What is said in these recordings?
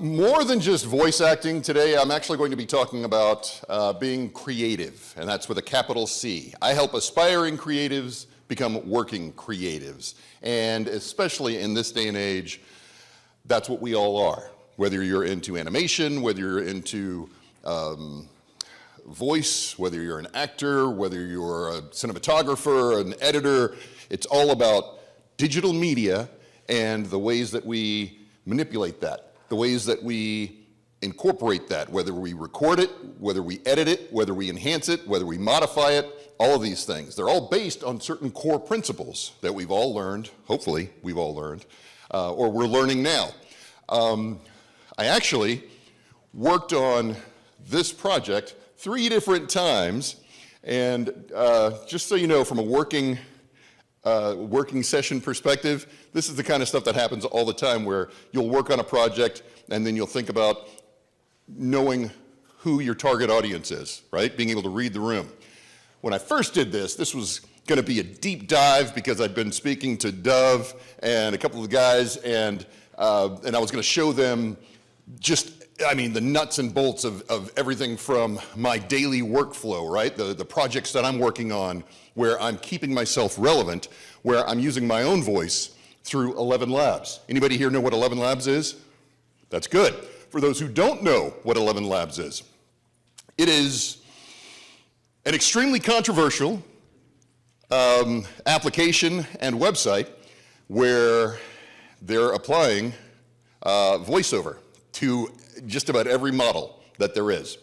More than just voice acting today, I'm actually going to be talking about being creative, and that's with a capital C. I help aspiring creatives become working creatives, and especially in this day and age, that's what we all are. Whether you're into animation, whether you're into voice, whether you're an actor, whether you're a cinematographer, an editor, it's all about digital media and the ways that we manipulate that, the ways that we incorporate that, whether we record it, whether we edit it, whether we enhance it, whether we modify it, all of these things. They're all based on certain core principles that we've all learned, hopefully we've all learned, or we're learning now. I actually worked on this project 3 different times, and just so you know, from a working session perspective, this is the kind of stuff that happens all the time where you'll work on a project and then you'll think about knowing who your target audience is, right? Being able to read the room. When I first did this, this was going to be a deep dive because I'd been speaking to Dove and a couple of the guys, and I was going to show them just, I mean, the nuts and bolts of everything from my daily workflow, right? The projects that I'm working on where I'm keeping myself relevant, where I'm using my own voice through 11 Labs. Anybody here know what 11 Labs is? That's good. For those who don't know what 11 Labs is, it is an extremely controversial application and website where they're applying voiceover to just about every model that there is.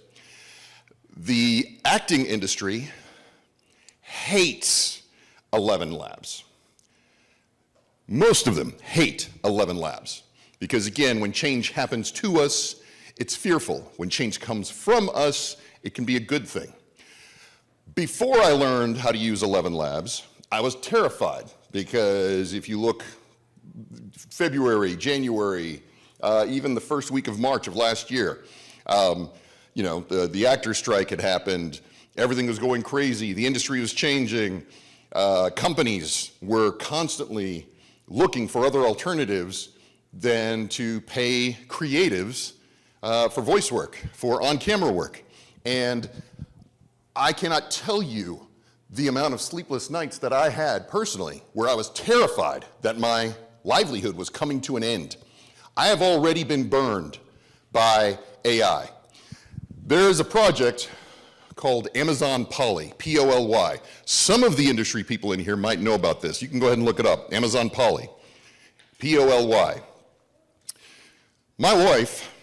The acting industry hates 11 Labs. Most of them hate 11 Labs because, again, when change happens to us, it's fearful. When change comes from us, it can be a good thing. Before I learned how to use 11 Labs, I was terrified because if you look February, January, even the first week of March of last year, you know, the actor strike had happened, everything was going crazy, the industry was changing, companies were constantly looking for other alternatives than to pay creatives for voice work, for on-camera work. And I cannot tell you the amount of sleepless nights that I had personally where I was terrified that my livelihood was coming to an end. I have already been burned by AI. There is a project called Amazon Poly, P-O-L-Y. Some of the industry people in here might know about this. You can go ahead and look it up, Amazon Poly, P-O-L-Y. My wife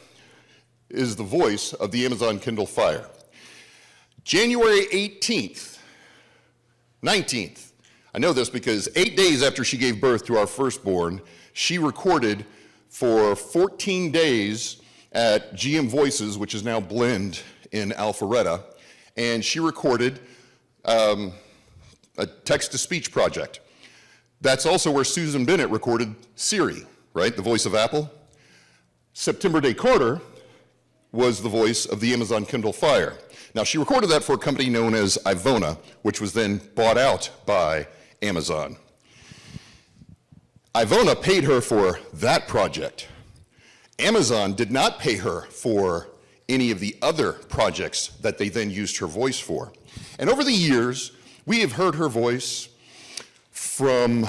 is the voice of the Amazon Kindle Fire. January 18th, 19th, I know this because 8 days after she gave birth to our firstborn, she recorded for 14 days at GM Voices, which is now Blend in Alpharetta, and she recorded a text-to-speech project. That's also where Susan Bennett recorded Siri, right, the voice of Apple. September Day Carter was the voice of the Amazon Kindle Fire. Now, she recorded that for a company known as Ivona, which was then bought out by Amazon. Ivona paid her for that project. Amazon did not pay her for any of the other projects that they then used her voice for. And over the years, we have heard her voice from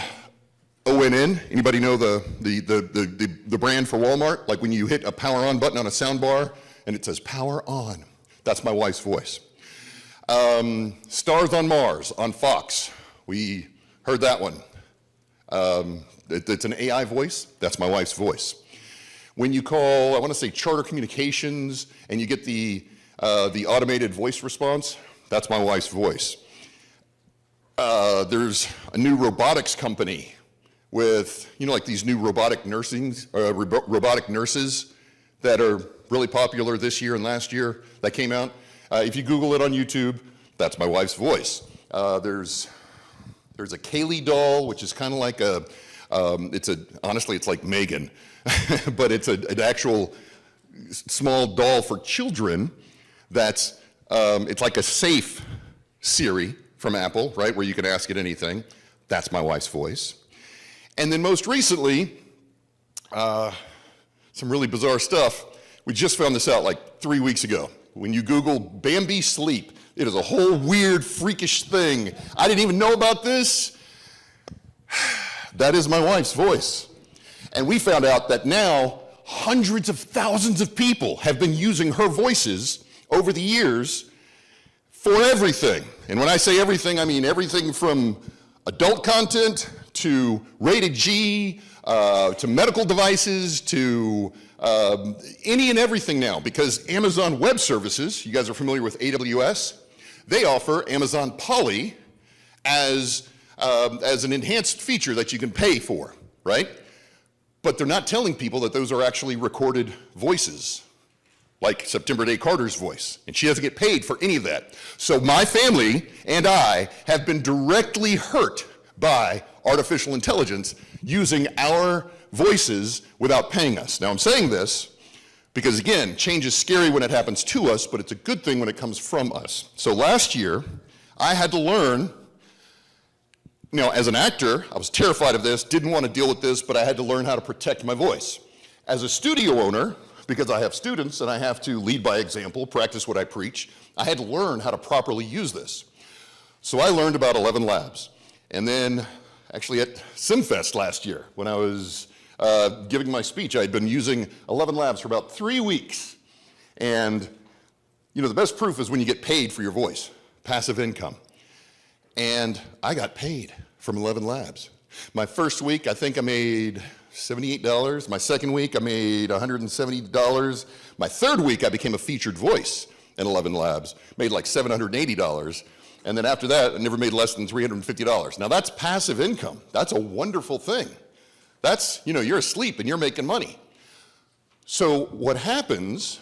ONN. Anybody know the brand for Walmart? Like when you hit a power on button on a sound bar and it says power on. That's my wife's voice. Stars on Mars on Fox. We heard that one. It's an AI voice. That's my wife's voice. When you call, I want to say Charter Communications, and you get the automated voice response, that's my wife's voice. There's a new robotics company with, you know, like these new robotic nurses that are really popular this year and last year that came out. If you Google it on YouTube, that's my wife's voice. There's a Kaylee doll, which is kind of like honestly, it's like Megan, but it's an actual small doll for children that's, it's like a safe Siri from Apple, right, where you can ask it anything. That's my wife's voice. And then most recently, some really bizarre stuff. We just found this out like 3 weeks ago. When you Google Bambi sleep, it is a whole weird, freakish thing. I didn't even know about this. That is my wife's voice. And we found out that now hundreds of thousands of people have been using her voices over the years for everything. And when I say everything, I mean everything from adult content to rated G, to medical devices, to any and everything now, because Amazon Web Services, you guys are familiar with AWS, they offer Amazon Poly as an enhanced feature that you can pay for, right? But they're not telling people that those are actually recorded voices, like September Day Carter's voice, and she doesn't get paid for any of that. So my family and I have been directly hurt by artificial intelligence using our voices without paying us. Now I'm saying this because, again, change is scary when it happens to us, but it's a good thing when it comes from us. So last year, I had to learn, as an actor, I was terrified of this, didn't want to deal with this, but I had to learn how to protect my voice. As a studio owner, because I have students and I have to lead by example, practice what I preach, I had to learn how to properly use this. So I learned about 11 labs. And then, actually at SimFest last year, when I was giving my speech, I had been using 11 labs for about 3 weeks. And, the best proof is when you get paid for your voice, passive income. And I got paid from 11 labs. My first week, I think I made $78. My second week, I made $170. My third week, I became a featured voice in 11 labs, made like $780. And then after that, I never made less than $350. Now that's passive income. That's a wonderful thing. That's, you're asleep and you're making money. So what happens,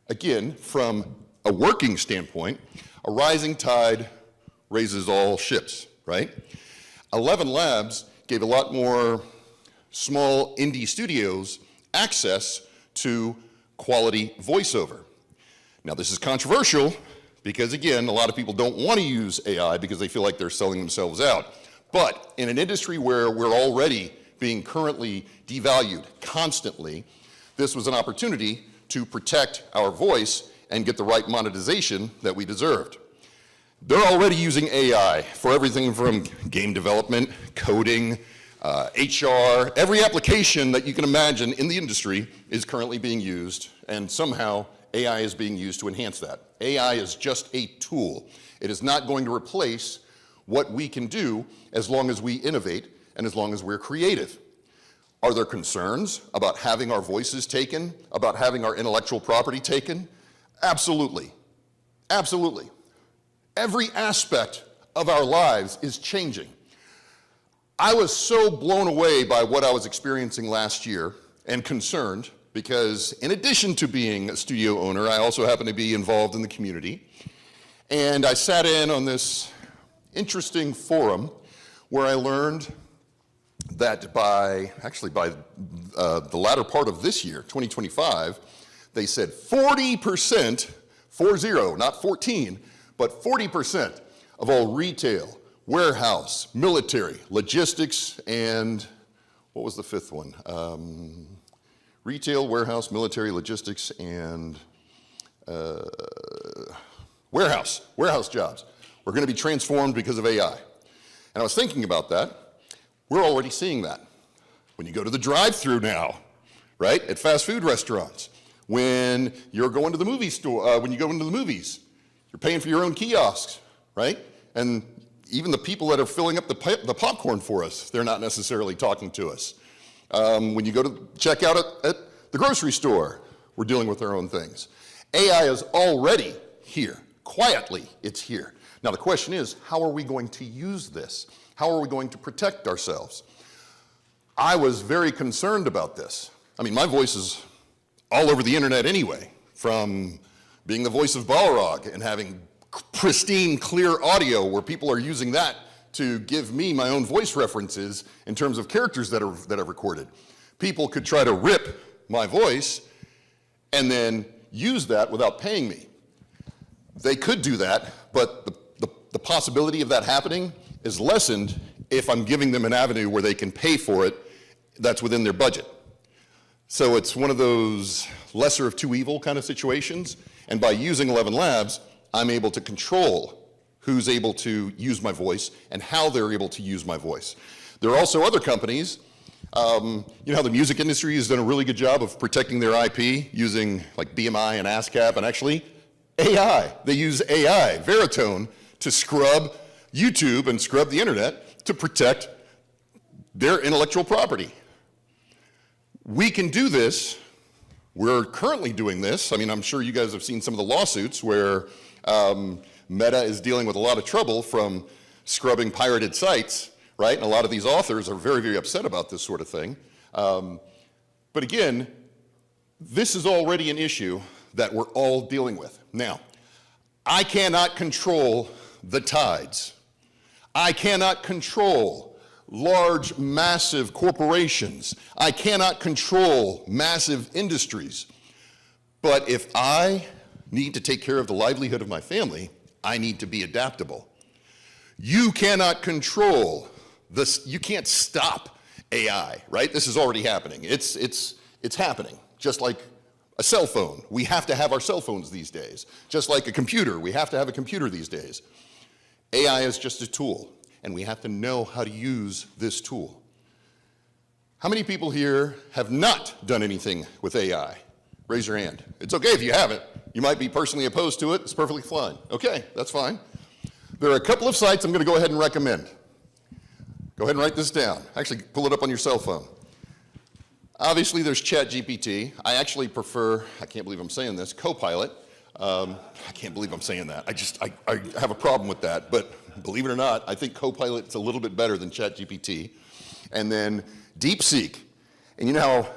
again, from a working standpoint, a rising tide raises all ships, right? 11 labs gave a lot more small indie studios access to quality voiceover. Now this is controversial because, again, a lot of people don't want to use AI because they feel like they're selling themselves out. But in an industry where we're already being currently devalued constantly, this was an opportunity to protect our voice and get the right monetization that we deserved. They're already using AI for everything from game development, coding, HR. Every application that you can imagine in the industry is currently being used, and somehow AI is being used to enhance that. AI is just a tool. It is not going to replace what we can do as long as we innovate and as long as we're creative. Are there concerns about having our voices taken, about having our intellectual property taken? Absolutely. Absolutely. Every aspect of our lives is changing. I was so blown away by what I was experiencing last year and concerned because in addition to being a studio owner, I also happen to be involved in the community. And I sat in on this interesting forum where I learned that by the latter part of this year, 2025, they said 40%, 40, not 14, but 40% of all retail, warehouse, military, logistics, and what was the fifth one? Retail, warehouse, military, logistics, and warehouse jobs were going to be transformed because of AI. And I was thinking about that. We're already seeing that. When you go to the drive-thru now, right, at fast food restaurants, when you're going to the movie store, when you go into the movies, you're paying for your own kiosks, right? And even the people that are filling up the popcorn for us, they're not necessarily talking to us. When you go to check out at the grocery store, we're dealing with our own things. AI is already here. Quietly, it's here. Now the question is, how are we going to use this? How are we going to protect ourselves? I was very concerned about this. I mean, my voice is all over the internet anyway, from being the voice of Balrog and having pristine, clear audio where people are using that to give me my own voice references in terms of characters that I've recorded. People could try to rip my voice and then use that without paying me. They could do that, but the possibility of that happening is lessened if I'm giving them an avenue where they can pay for it that's within their budget. So it's one of those lesser of two evil kind of situations. And by using 11 Labs, I'm able to control who's able to use my voice and how they're able to use my voice. There are also other companies. You know how the music industry has done a really good job of protecting their IP using like BMI and ASCAP, and actually AI. They use AI, Veritone, to scrub YouTube and scrub the internet to protect their intellectual property. We can do this. We're currently doing this. I mean, I'm sure you guys have seen some of the lawsuits where Meta is dealing with a lot of trouble from scrubbing pirated sites, right? And a lot of these authors are very, very upset about this sort of thing. But again, this is already an issue that we're all dealing with. Now, I cannot control the tides. I cannot control large, massive corporations. I cannot control massive industries. But if I need to take care of the livelihood of my family, I need to be adaptable. You cannot control this, you can't stop AI, right? This is already happening. It's happening, just like a cell phone. We have to have our cell phones these days. Just like a computer, we have to have a computer these days. AI is just a tool, and we have to know how to use this tool. How many people here have not done anything with AI? Raise your hand. It's okay if you haven't. You might be personally opposed to it. It's perfectly fine. Okay, that's fine. There are a couple of sites I'm going to go ahead and recommend. Go ahead and write this down. Actually, pull it up on your cell phone. Obviously, there's ChatGPT. I actually prefer, I can't believe I'm saying this, Copilot. I can't believe I'm saying that. I have a problem with that, but believe it or not, I think Copilot's a little bit better than ChatGPT. And then DeepSeek. And you know how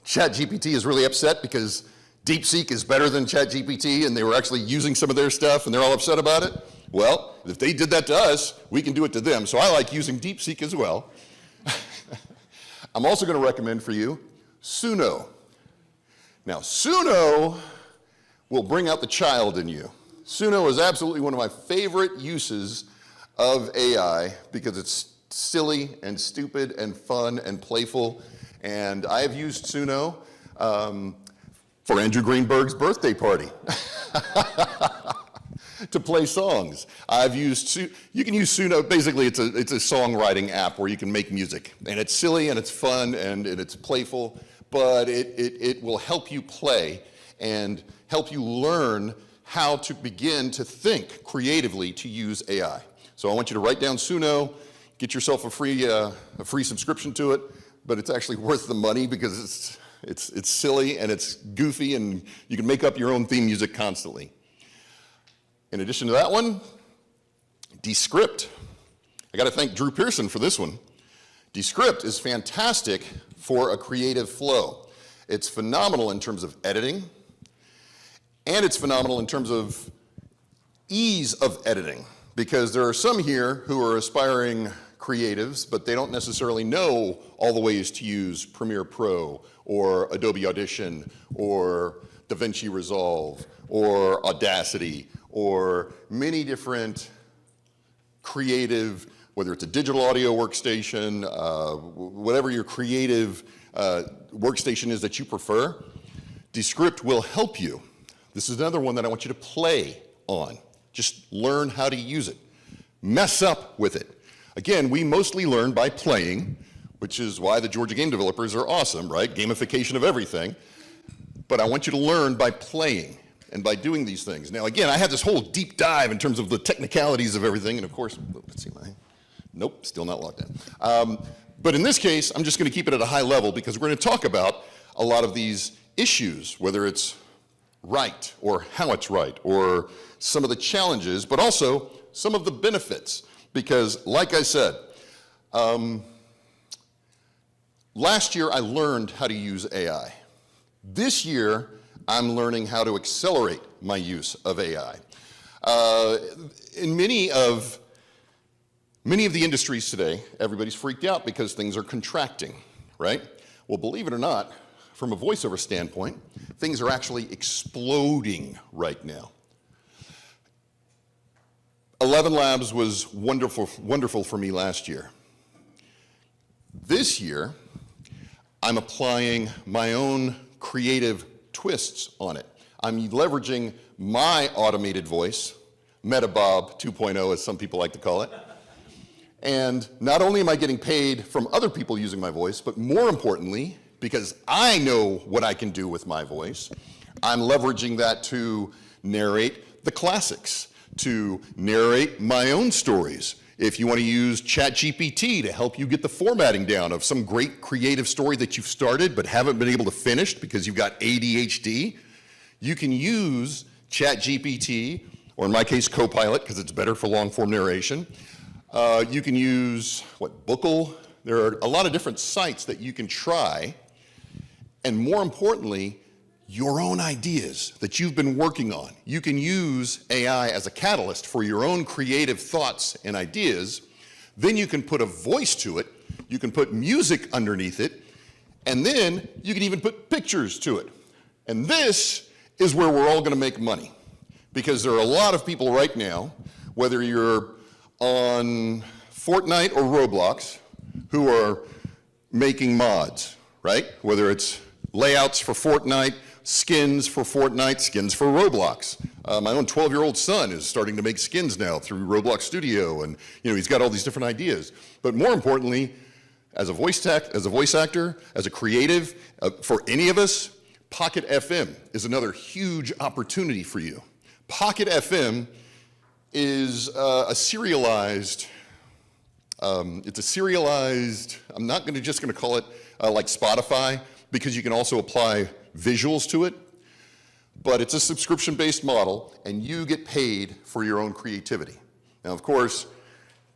ChatGPT is really upset because DeepSeek is better than ChatGPT and they were actually using some of their stuff and they're all upset about it? Well, if they did that to us, we can do it to them. So I like using DeepSeek as well. I'm also going to recommend for you Suno. Now, Suno will bring out the child in you. Suno is absolutely one of my favorite uses of AI because it's silly and stupid and fun and playful. And I have used Suno for Andrew Greenberg's birthday party to play songs. I've used, you can use Suno, basically it's a songwriting app where you can make music. And it's silly and it's fun and it's playful, but it will help you play and help you learn how to begin to think creatively to use AI. So I want you to write down Suno, get yourself a free subscription to it, but it's actually worth the money because it's silly and it's goofy and you can make up your own theme music constantly. In addition to that one, Descript. I got to thank Drew Pearson for this one. Descript is fantastic for a creative flow. It's phenomenal in terms of editing, and it's phenomenal in terms of ease of editing, because there are some here who are aspiring creatives, but they don't necessarily know all the ways to use Premiere Pro or Adobe Audition or DaVinci Resolve or Audacity or many different creative, whether it's a digital audio workstation, whatever your creative workstation is that you prefer, Descript will help you. This is another one that I want you to play on. Just learn how to use it. Mess up with it. Again, we mostly learn by playing, which is why the Georgia game developers are awesome, right? Gamification of everything. But I want you to learn by playing and by doing these things. Now, again, I had this whole deep dive in terms of the technicalities of everything, and of course, let's see, nope, still not logged in. But in this case, I'm just going to keep it at a high level because we're going to talk about a lot of these issues, whether it's right or how it's right, or some of the challenges, but also some of the benefits. Because, like I said, last year I learned how to use AI. This year, I'm learning how to accelerate my use of AI. In many of the industries today, everybody's freaked out because things are contracting, right? Well, believe it or not, from a voiceover standpoint, things are actually exploding right now. 11 Labs was wonderful for me last year. This year, I'm applying my own creative twists on it. I'm leveraging my automated voice, Metabob 2.0 as some people like to call it. And not only am I getting paid from other people using my voice, but more importantly, because I know what I can do with my voice, I'm leveraging that to narrate the classics, to narrate my own stories. If you want to use ChatGPT to help you get the formatting down of some great creative story that you've started but haven't been able to finish because you've got ADHD, you can use ChatGPT, or in my case, Copilot, because it's better for long-form narration. You can use, Bookle? There are a lot of different sites that you can try, and more importantly, your own ideas that you've been working on. You can use AI as a catalyst for your own creative thoughts and ideas. Then you can put a voice to it, you can put music underneath it, and then you can even put pictures to it. And this is where we're all gonna make money. Because there are a lot of people right now, whether you're on Fortnite or Roblox, who are making mods, right? Whether it's layouts for Fortnite, skins for Fortnite, skins for Roblox. My own 12-year-old son is starting to make skins now through Roblox Studio, and he's got all these different ideas. But more importantly, as a voice actor, as a creative, for any of us, Pocket FM is another huge opportunity for you. Pocket FM is a serialized, I'm not just gonna call it like Spotify, because you can also apply visuals to it, but it's a subscription-based model, and you get paid for your own creativity. Now, of course,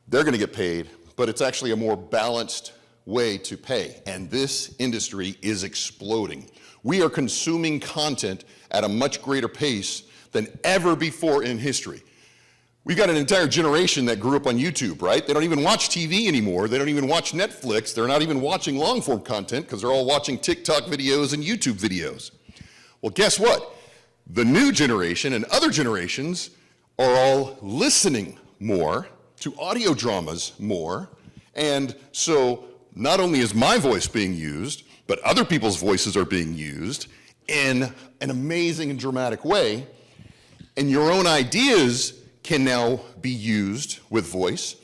they're gonna get paid, but it's actually a more balanced way to pay, and this industry is exploding. We are consuming content at a much greater pace than ever before in history. We've got an entire generation that grew up on YouTube, right? They don't even watch TV anymore. They don't even watch Netflix. They're not even watching long-form content because they're all watching TikTok videos and YouTube videos. Well, guess what? The new generation and other generations are all listening more to audio dramas more. And so not only is my voice being used, but other people's voices are being used in an amazing and dramatic way. And your own ideas can now be used with voice.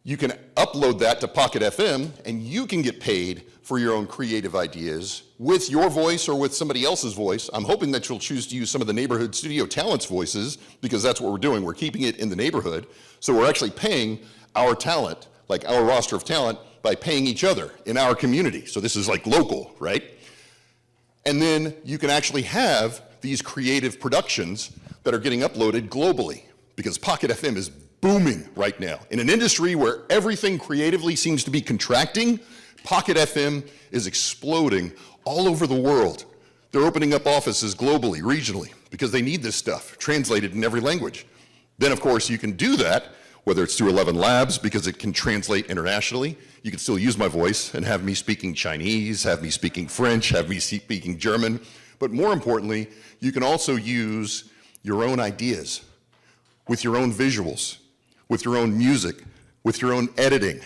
You can upload that to Pocket FM, and you can get paid for your own creative ideas with your voice or with somebody else's voice. I'm hoping that you'll choose to use some of the neighborhood studio talents' voices, because that's what we're doing. We're keeping it in the neighborhood. So we're actually paying our talent, like our roster of talent, by paying each other in our community. So this is like local, right? And then you can actually have these creative productions that are getting uploaded globally, because Pocket FM is booming right now. In an industry where everything creatively seems to be contracting, Pocket FM is exploding all over the world. They're opening up offices globally, regionally, because they need this stuff translated in every language. Then, of course, you can do that, whether it's through 11 Labs, because it can translate internationally. You can still use my voice and have me speaking Chinese, have me speaking French, have me speaking German. But more importantly, you can also use your own ideas, with your own visuals, with your own music, with your own editing.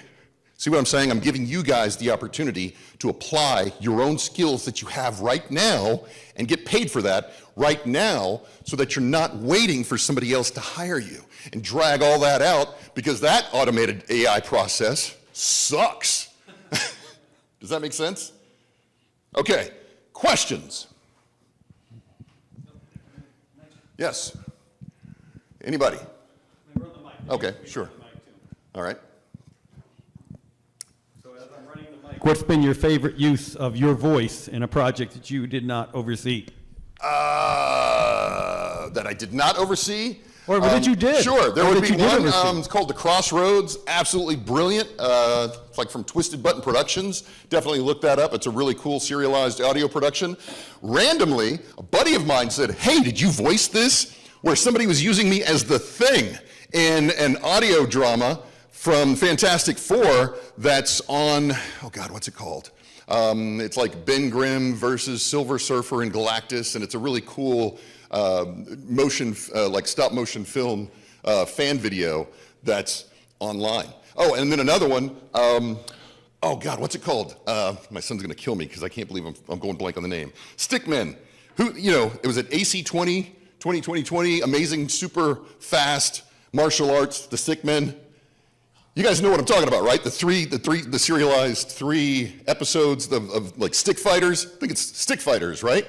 See what I'm saying? I'm giving you guys the opportunity to apply your own skills that you have right now and get paid for that right now, so that you're not waiting for somebody else to hire you and drag all that out, because that automated AI process sucks. Does that make sense? Okay, questions? Yes. Anybody? Okay, sure. All right. So as I'm running the mic, what's been your favorite use of your voice in a project that you did not oversee? That I did not oversee? Or that you did? Sure, there would be one. Oversee? It's called The Crossroads. Absolutely brilliant. It's like from Twisted Button Productions. Definitely look that up. It's a really cool serialized audio production. Randomly, a buddy of mine said, "Hey, did you voice this?" Where somebody was using me as the Thing in an audio drama from Fantastic Four that's on, oh God, what's it called? It's like Ben Grimm versus Silver Surfer and Galactus, and it's a really cool like stop motion film fan video that's online. Oh, and then another one, oh God, what's it called? My son's gonna kill me because I can't believe I'm going blank on the name. Stickmen, who, it was at AC 2020, amazing, super fast martial arts, the Stickmen. You guys know what I'm talking about, right? The serialized 3 episodes of like stick fighters. I think it's stick fighters, right?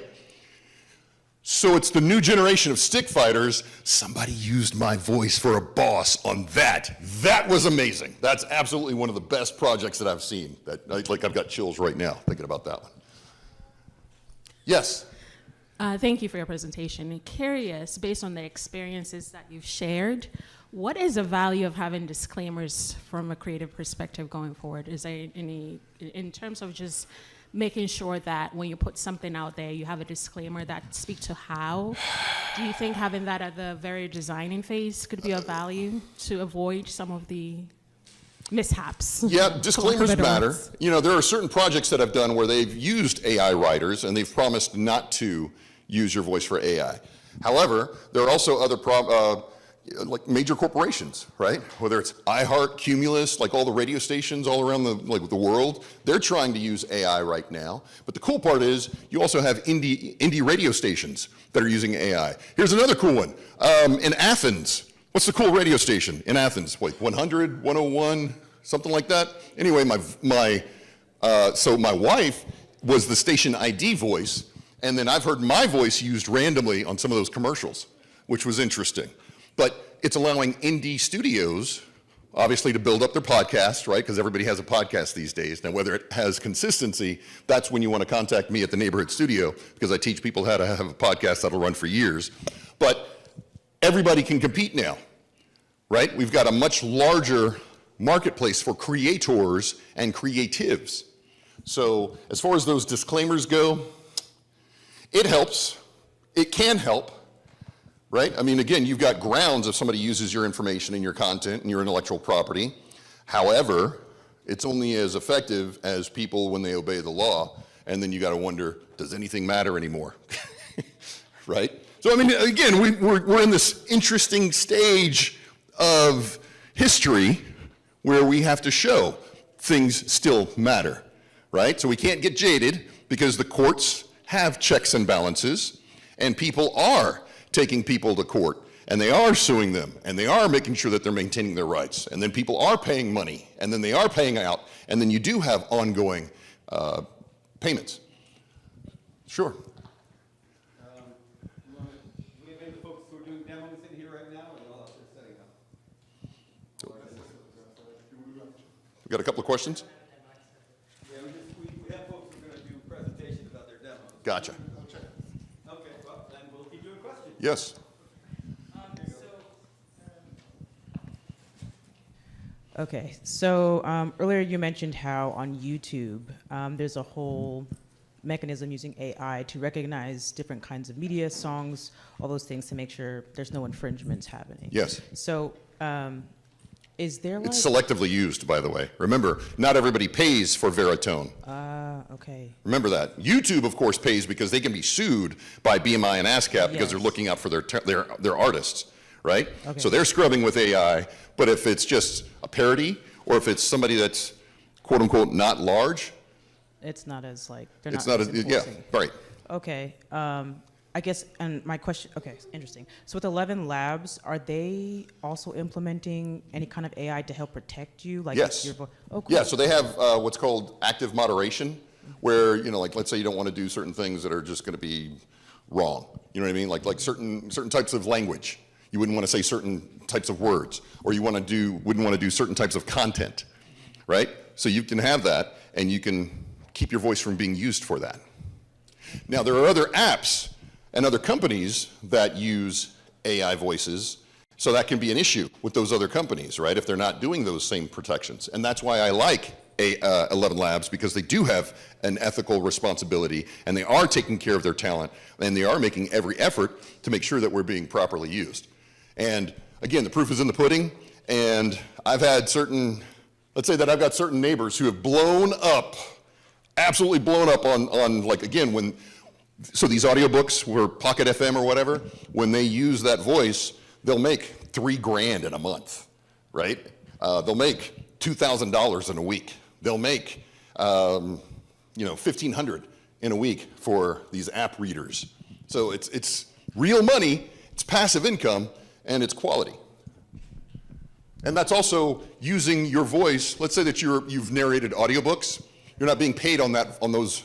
So it's the new generation of stick fighters. Somebody used my voice for a boss on that. That was amazing. That's absolutely one of the best projects that I've seen. Like I've got chills right now thinking about that one. Yes? Thank you for your presentation. Curious, based on the experiences that you've shared, what is the value of having disclaimers from a creative perspective going forward? Is there any, in terms of just making sure that when you put something out there, you have a disclaimer that speaks to how? Do you think having that at the very designing phase could be of value to avoid some of the mishaps? Yeah, disclaimers matter. There are certain projects that I've done where they've used AI writers and they've promised not to use your voice for AI. However, there are also other like major corporations, right? Whether it's iHeart, Cumulus, like all the radio stations all around the world, they're trying to use AI right now. But the cool part is you also have indie radio stations that are using AI. Here's another cool one. In Athens, what's the cool radio station in Athens? Like 100, 101, something like that? Anyway, so my wife was the station ID voice, and then I've heard my voice used randomly on some of those commercials, which was interesting. But it's allowing indie studios, obviously, to build up their podcasts, right? Because everybody has a podcast these days. Now, whether it has consistency, that's when you want to contact me at the neighborhood studio, because I teach people how to have a podcast that'll run for years. But everybody can compete now, right? We've got a much larger marketplace for creators and creatives. So as far as those disclaimers go, it helps. It can help. Right? I mean, again, you've got grounds if somebody uses your information and your content and your intellectual property. However, it's only as effective as people when they obey the law. And then you got to wonder, does anything matter anymore? Right? So, I mean, again, we're in this interesting stage of history where we have to show things still matter. Right? So we can't get jaded because the courts have checks and balances and people are taking people to court, and they are suing them, and they are making sure that they're maintaining their rights, and then people are paying money, and then they are paying out, and then you do have ongoing payments. Sure. Do we have any of the folks who are doing demos in here right now, or they're all out there setting up? We got a couple of questions? Yeah, we have folks who are going to do presentations about their demos. Gotcha. Okay, well, then we'll keep doing questions. Yes. Okay, so earlier you mentioned how on YouTube there's a whole mechanism using AI to recognize different kinds of media, songs, all those things to make sure there's no infringements happening. Yes. So is there like... It's selectively used, by the way. Remember, not everybody pays for Veritone. Okay. Remember that. YouTube, of course, pays because they can be sued by BMI and ASCAP because they're Yes. looking out for their artists, right? Okay. So they're scrubbing with AI, but if it's just a parody or if it's somebody that's quote unquote not large, It's not as like... They're it's not not as as, yeah, enforcing. right. Okay. I guess, and my question, okay, interesting. So with 11 labs, are they also implementing any kind of AI to help protect you? Like Yes. Oh, cool. Yeah, so they have what's called active moderation, where, like let's say you don't want to do certain things that are just going to be wrong. You know what I mean? Like certain types of language. You wouldn't want to say certain types of words, or you wouldn't want to do certain types of content, right? So you can have that, and you can keep your voice from being used for that. Now, there are other apps and other companies that use AI voices, so that can be an issue with those other companies, right, if they're not doing those same protections. And that's why I like 11 Labs, because they do have an ethical responsibility, and they are taking care of their talent, and they are making every effort to make sure that we're being properly used. And again, the proof is in the pudding, and I've had certain, let's say that I've got certain neighbors who have blown up, absolutely blown up on like, again, so these audiobooks were Pocket FM or whatever, when they use that voice, they'll make $3 grand in a month, right? They'll make $2,000 in a week. They'll make $1,500 in a week for these app readers. So it's real money, it's passive income, and it's quality. And that's also using your voice. Let's say that you've narrated audiobooks. You're not being paid on those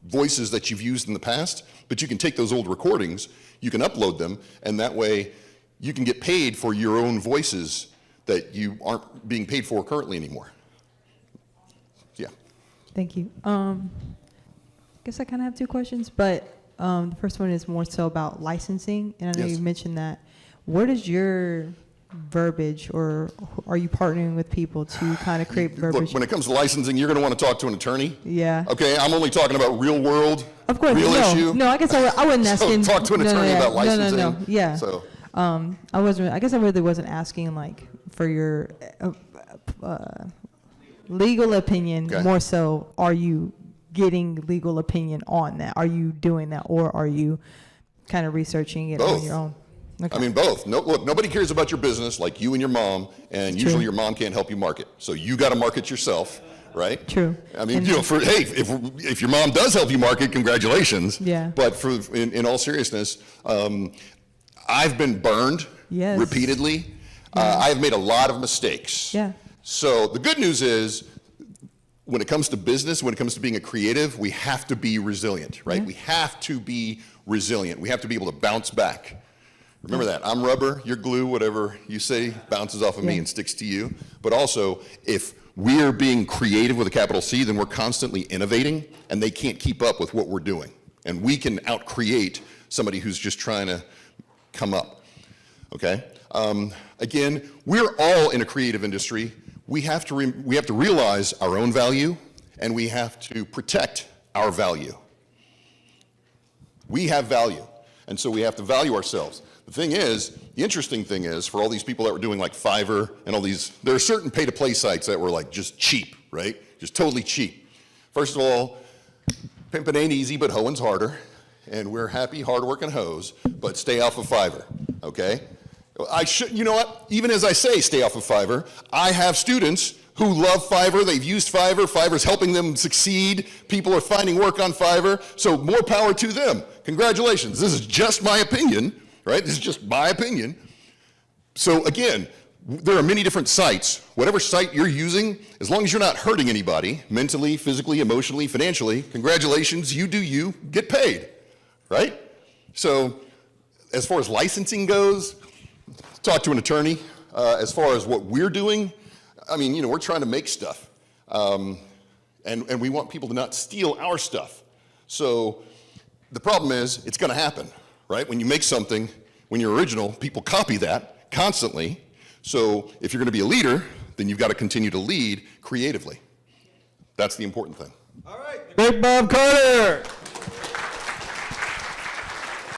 voices that you've used in the past, but you can take those old recordings, you can upload them, and that way you can get paid for your own voices that you aren't being paid for currently anymore. Yeah. Thank you. Guess I kind of have two questions, but the first one is more so about licensing, and I know Yes. you mentioned that. What is your verbiage, or are you partnering with people to kind of create verbiage? Look, when it comes to licensing, you're going to want to talk to an attorney. Yeah. Okay, I'm only talking about real world, Of course, real issue. no. I guess I wasn't asking. So talk to an attorney about licensing. No. Yeah. So I wasn't. I guess I really wasn't asking like for your legal opinion. Okay. More so, are you getting legal opinion on that? Are you doing that, or are you kind of researching it Both. on your own? Okay. I mean, both. No, look, nobody cares about your business like you and your mom, and usually your mom can't help you market. So you got to market yourself, right? True. I mean, And- if your mom does help you market, congratulations. Yeah. But in all seriousness, I've been burned Yes. repeatedly. I've made a lot of mistakes. Yeah. So the good news is, when it comes to business, when it comes to being a creative, we have to be resilient, right? Yeah. We have to be resilient. We have to be able to bounce back. Remember that. I'm rubber, you're glue, whatever you say bounces off of me Yeah. and sticks to you. But also, if we're being creative with a capital C, then we're constantly innovating, and they can't keep up with what we're doing. And we can out-create somebody who's just trying to come up, okay? Again, we're all in a creative industry. We have to realize our own value, and we have to protect our value. We have value, and so we have to value ourselves. The interesting thing is, for all these people that were doing like Fiverr and all these, there are certain pay-to-play sites that were like just cheap, right? Just totally cheap. First of all, pimping ain't easy, but hoeing's harder, and we're happy, hard-working hoes, but stay off of Fiverr, okay? You know what? Even as I say stay off of Fiverr, I have students who love Fiverr. They've used Fiverr. Fiverr's helping them succeed. People are finding work on Fiverr. So more power to them. Congratulations. This is just my opinion, right? This is just my opinion. So again, there are many different sites. Whatever site you're using, as long as you're not hurting anybody, mentally, physically, emotionally, financially, congratulations, you do you, get paid, right? So as far as licensing goes, talk to an attorney. As far as what we're doing, I mean, we're trying to make stuff. And we want people to not steal our stuff. So the problem is, it's going to happen, right? When you make something, when you're original, people copy that constantly. So if you're going to be a leader, then you've got to continue to lead creatively. That's the important thing. Great Bob Carter!